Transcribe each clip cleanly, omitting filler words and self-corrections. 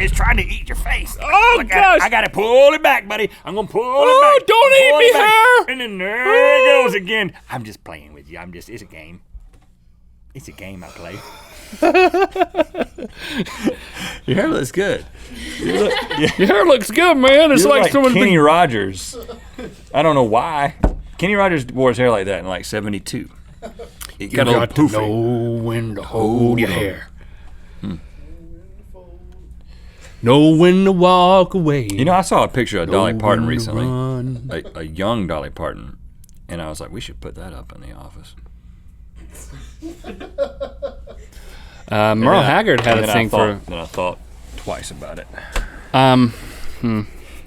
It's trying to eat your face. Oh, gosh. I got to pull it back, buddy. I'm going to pull it back. Don't eat me, hair. And then there it goes again. I'm just playing with you. It's a game. It's a game I play. Your hair looks good. Your hair looks good, man. It's like someone. Kenny Rogers. I don't know why. Kenny Rogers wore his hair like that in like 72. You got to know when to hold your hair. Know when to walk away. You know, I saw a picture of Dolly Parton recently, a young Dolly Parton, and I was like, we should put that up in the office. Merle Haggard had a thing for. Then I thought twice about it.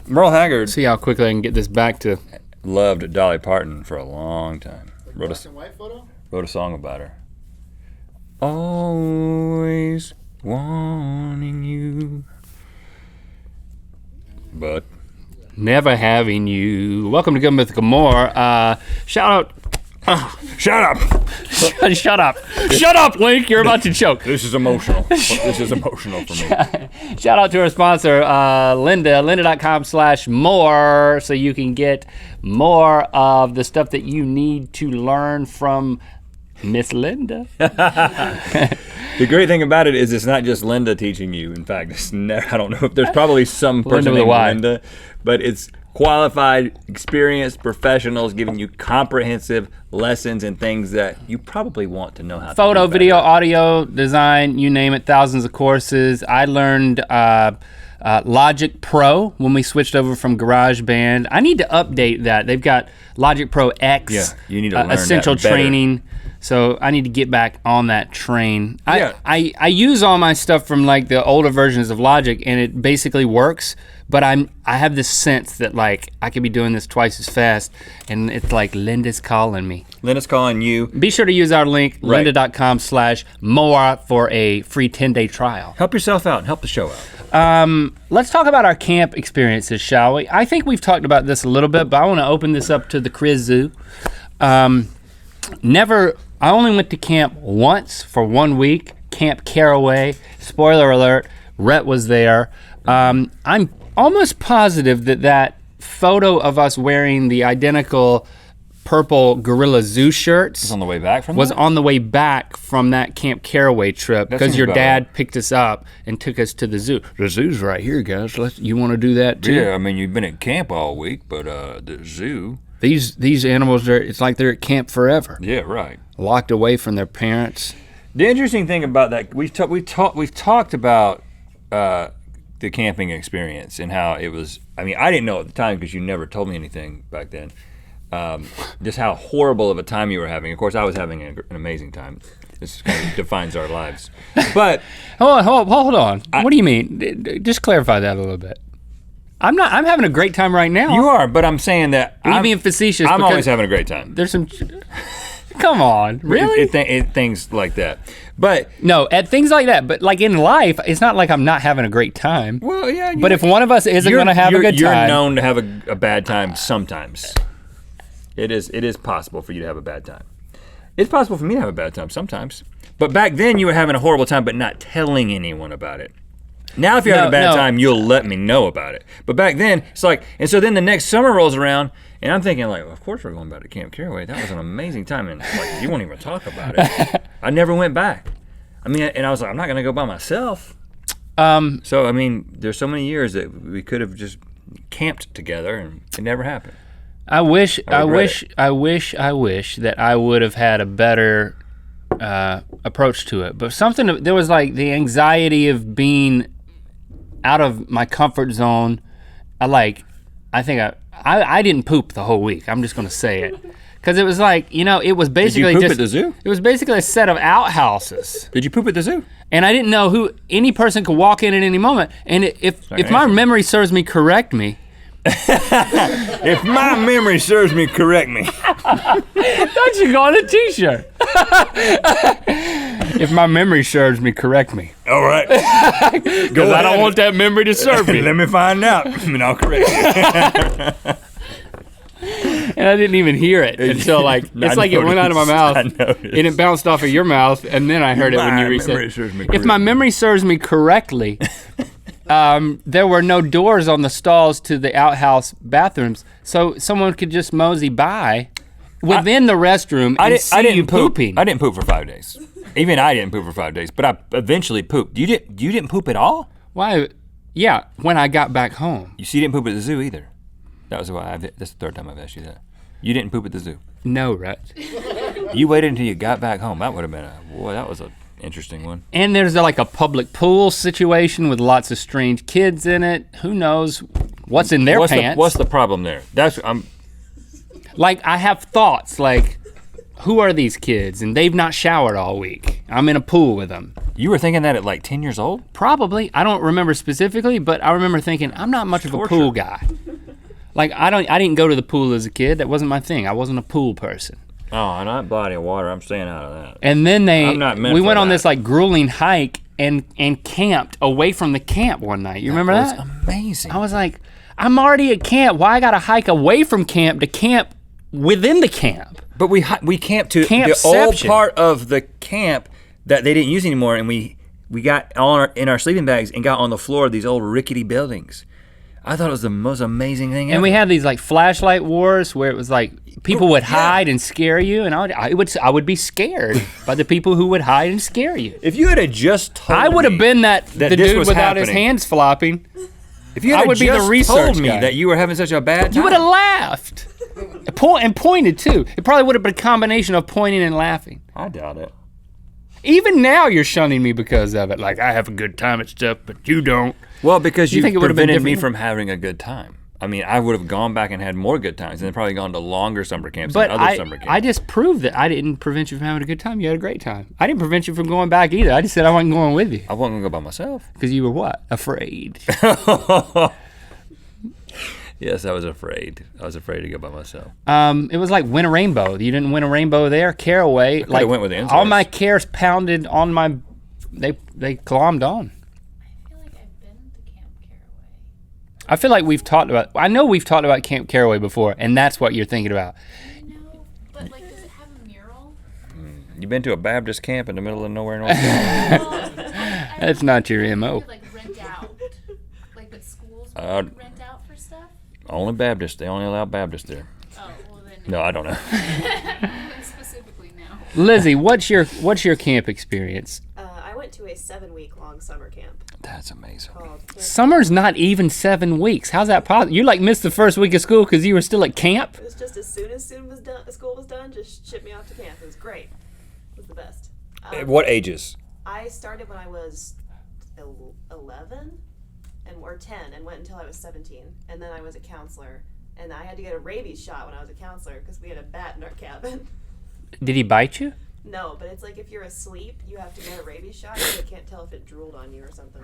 Merle Haggard. See how quickly I can get this back to. Loved Dolly Parton for a long time. Like black and white photo? Wrote a song about her. Always wanting you, but never having you. Welcome to Good Mythical More. Shout out. Shut up! Shut up! Shut up, Link! You're about to choke. This is emotional. This is emotional for me. Shout out to our sponsor, Lynda. Lynda.com/more, so you can get more of the stuff that you need to learn from Miss Lynda. The great thing about it is it's not just Linda teaching you. In fact, I don't know if there's probably some person named Linda, but it's qualified, experienced professionals giving you comprehensive lessons and things that you probably want to know how to do. Photo, video, audio, design, you name it, thousands of courses. I learned Logic Pro when we switched over from GarageBand. I need to update that. They've got Logic Pro X. Yeah, you need to learn essential that better. training. So I need to get back on that train. I use all my stuff from like the older versions of Logic, and it basically works. But I have this sense that like I could be doing this twice as fast, and it's like Linda's calling me. Linda's calling you. Be sure to use our link, Right. lynda.com/more for a free 10-day trial. Help yourself out and help the show out. Let's talk about our camp experiences, shall we? I think we've talked about this a little bit, but I want to open this up to the Chris Zoo. I only went to camp once for 1 week, Camp Caraway. Spoiler alert, Rhett was there. I'm almost positive that photo of us wearing the identical purple Gorilla Zoo shirts Was on the way back from was that? on the way back from that Camp Caraway trip That because seems your about dad right. picked us up and took us to the zoo. The zoo's right here, guys. You want to do that too? Yeah, I mean, you've been at camp all week, but the zoo. These animals it's like they're at camp forever, Yeah, right. locked away from their parents. The interesting thing about that, we've talked about the camping experience and how it was. I mean, I didn't know at the time because you never told me anything back then. Just how horrible of a time you were having. Of course, I was having an amazing time. This kind of defines our lives. But Hold on. What do you mean? Just clarify that a little bit. I'm having a great time right now. you are. But I'm saying that Are you being facetious? I'm because always having a great time. There's some. Come on, really? Things like that. But No, at things like that. But like in life, it's not like I'm not having a great time. well, yeah. But if one of us isn't going to have a good you're time, known to have a bad time sometimes. It is possible for you to have a bad time. It's possible for me to have a bad time sometimes. But back then you were having a horrible time but not telling anyone about it. Now if you're having a bad time, you'll let me know about it. But back then, it's like, and so then the next summer rolls around and I'm thinking like, well, of course we're going back to Camp Caraway. That was an amazing time. And like, you won't even talk about it. I never went back. I mean, and I was like, I'm not gonna go by myself. So I mean, there's so many years that we could have just camped together and it never happened. I wish that I would have had a better approach to it. But there was like the anxiety of being out of my comfort zone. I didn't poop the whole week. I'm just gonna say it. Because it was like, it was basically Did you poop at the zoo? It was basically a set of outhouses. Did you poop at the zoo? And I didn't know any person could walk in at any moment. And if my memory serves me, correct me. If my memory serves me, correct me. That should go on a T-shirt. If my memory serves me, correct me. All right. Because I don't want that memory to serve me. Let me find out, and I'll correct you. And I didn't even hear it until like it's like it went out of my mouth and it bounced off of your mouth, and then I heard it when you reset. If my memory serves me correctly, there were no doors on the stalls to the outhouse bathrooms, so someone could just mosey by within the restroom and see you pooping. I didn't poop for 5 days. Even I didn't poop for 5 days, but I eventually pooped. You didn't poop at all? Why? Yeah, when I got back home. You didn't poop at the zoo either. That's the third time I've asked you that. You didn't poop at the zoo. No, Rhett. You waited until you got back home. That would have been that was an interesting one. And there's like a public pool situation with lots of strange kids in it. Who knows what's in their pants? What's the problem there? Like, I have thoughts like, who are these kids? And they've not showered all week. I'm in a pool with them. You were thinking that at like 10 years old? Probably. I don't remember specifically, but I remember thinking, I'm not much of a pool guy. Like, I didn't go to the pool as a kid. That wasn't my thing. I wasn't a pool person. Oh, and that body of water, I'm staying out of that. And then we went on that. this like grueling hike and camped away from the camp one night. You remember that? That was amazing. I was like, I'm already at camp. Why I gotta hike away from camp to camp within the camp? But we camped to the old part of the camp that they didn't use anymore, and we got in our sleeping bags and got on the floor of these old rickety buildings. I thought it was the most amazing thing ever. And we had these like flashlight wars where it was like people would hide and scare you, and I would be scared by the people who would hide and scare you. If you had just told me, I would have been the dude without happening. his hands flopping. If you had be the research told me guy. that you were having such a bad time, you would have laughed. And pointed too. It probably would have been a combination of pointing and laughing. I doubt it. Even now you're shunning me because of it. Like, I have a good time at stuff, but you don't. Well, because you think it would have been prevented me different? from having a good time. I mean, I would have gone back and had more good times and then probably gone to longer summer camps and other summer camps. I just proved that I didn't prevent you from having a good time. You had a great time. I didn't prevent you from going back either. I just said I wasn't going with you. I wasn't going to go by myself. Because you were what? Afraid. Yes, I was afraid. I was afraid to go by myself. It was like win a rainbow. You didn't win a rainbow there. Caraway. I went with the all my cares pounded on my, they glommed on. I feel like I've been to Camp Caraway. I feel like I know we've talked about Camp Caraway before, and that's what you're thinking about. No, but like, does it have a mural? You been to a Baptist camp in the middle of nowhere, North Carolina? That's not your You MO. could like rent out, like what schools Uh, would rent out for stuff. Only Baptist. They only allow Baptists there. Oh, well then. No, I don't know. Specifically now. Lizzie, what's your camp experience? I went to a 7-week-long summer camp That's amazing. called Camp. Summer's not even 7 weeks. How's that possible? You like missed the first week of school because you were still at camp? It was just as soon was done, school was done, just shipped me off to camp. It was great. It was the best. What ages? I started when I was 11 or 10 and went until I was 17. And then I was a counselor. And I had to get a rabies shot when I was a counselor because we had a bat in our cabin. Did he bite you? No, but it's like if you're asleep, you have to get a rabies shot. You can't tell if it drooled on you or something.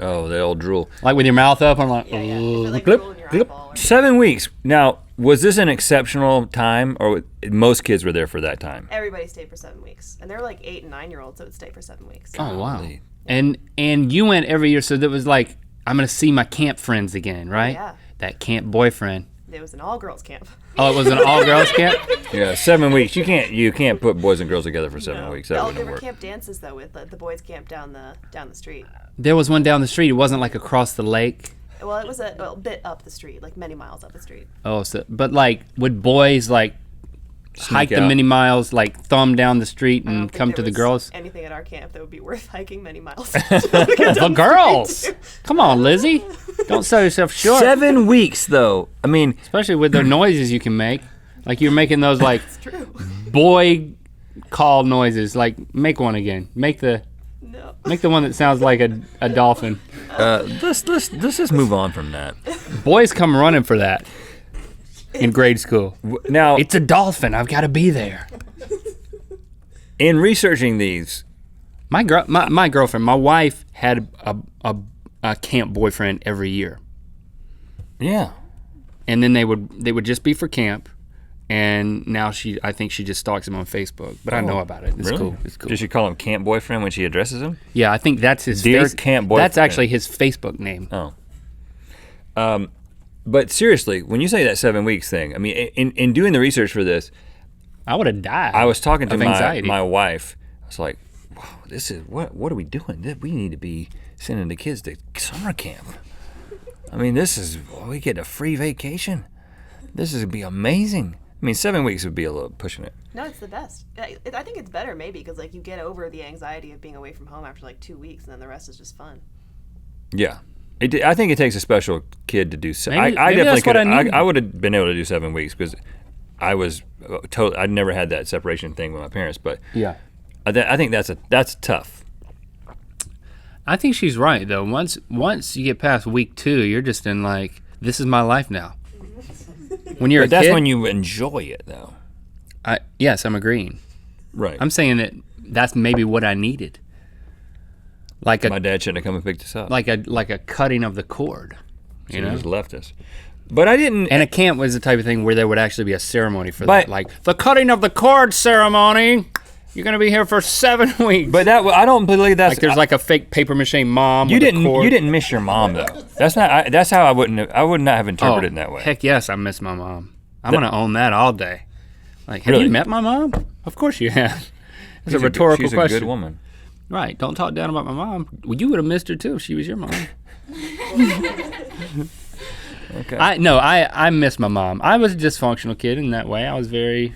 Oh, the old drool. Like with your mouth up? I'm like, Yeah, yeah. If it like glip, drooled in your glip. eyeball. Or 7 weeks. Now, was this an exceptional time, or most kids were there for that time? Everybody stayed for 7 weeks. And they're like 8 and 9-year-olds, so it would stay for 7 weeks. Oh, wow. Golly. And you went every year, so that was like, I'm going to see my camp friends again, right? Yeah. That camp boyfriend. It was an all-girls camp. Oh, it was an all-girls camp? Yeah, 7 weeks. You can't put boys and girls together for 7 weeks. That There wouldn't were work. camp dances though with the boys' camp down the street. There was one down the street. It wasn't like across the lake. Well, it was a bit up the street, like many miles up the street. Oh, so, but like, would boys like hike the out. many miles, like thumb down the street I don't and think come there to the was girls? Anything at our camp that would be worth hiking many miles. The girls! Come on, Lizzie. Don't sell yourself short. 7 weeks, though. I mean, Especially with the noises you can make. Like you're making those like It's true. boy call noises. Like make one again. Make the one that sounds like a dolphin. let's just move on from that. Boys come running for that in grade school. Now, It's a dolphin. I've got to be there. in researching these, My girlfriend, my wife had a camp boyfriend every year, yeah, and then they would just be for camp. And now I think she just stalks him on Facebook. But I know about it. It's really? cool. It's cool. Does she call him camp boyfriend when she addresses him? Yeah, I think that's his Dear camp boyfriend. That's actually his Facebook name. Oh. But seriously, when you say that 7 weeks thing, I mean, in doing the research for this, I would have died. I was talking to of anxiety. my wife. I was like, this is what are we doing? We need to be sending the kids to summer camp. I mean, we get a free vacation. This is gonna be amazing. I mean, 7 weeks would be a little pushing it. No, it's the best. I think it's better maybe because like you get over the anxiety of being away from home after like 2 weeks, and then the rest is just fun. Yeah, I think it takes a special kid to do. Maybe I definitely that's could. what I need. I would have been able to do 7 weeks because I was I'd never had that separation thing with my parents. But Yeah. I think that's tough. I think she's right though. Once you get past week 2, you're just in like, this is my life now. When you're But a that's kid, when you enjoy it, though. yes, I'm agreeing. Right. I'm saying that that's maybe what I needed. Like My dad shouldn't have come and picked us up. like a cutting of the cord, He you know. just left us. But I didn't. And a camp was the type of thing where there would actually be a ceremony for But- that, like the cutting of the cord ceremony. You're gonna be here for 7 weeks. But I don't believe that's. like there's like a fake paper mache mom. you with a didn't. cord. You didn't miss your mom though. That's not. That's how I wouldn't. I would not have interpreted it in that way. Heck yes, I miss my mom. I'm gonna own that all day. Like, have Really? you met my mom? Of course you have. It's a She's rhetorical she's question. a good woman. Right, don't talk down about my mom. Well, you would have missed her too if she was your mom. Okay. I miss my mom. I was a dysfunctional kid in that way. I was very.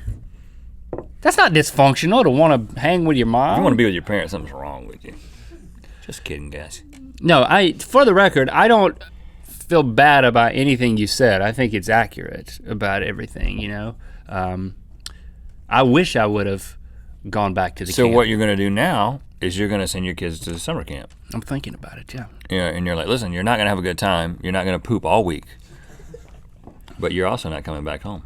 That's not dysfunctional to want to hang with your mom. If you want to be with your parents, something's wrong with you. Just kidding, guys. No, for the record, I don't feel bad about anything you said. I think it's accurate about everything, you know. I wish I would have gone back to the So camp. what you're going to do now is you're going to send your kids to the summer camp. I'm thinking about it, yeah. Yeah, and you're like, listen, you're not going to have a good time. You're not going to poop all week. But you're also not coming back home.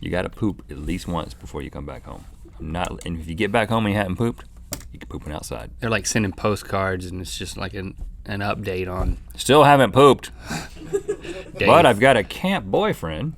You got to poop at least once before you come back home. And if you get back home and you haven't pooped, you can pooping outside. They're like sending postcards, and it's just like an update on Still haven't pooped, Dave. but I've got a camp boyfriend.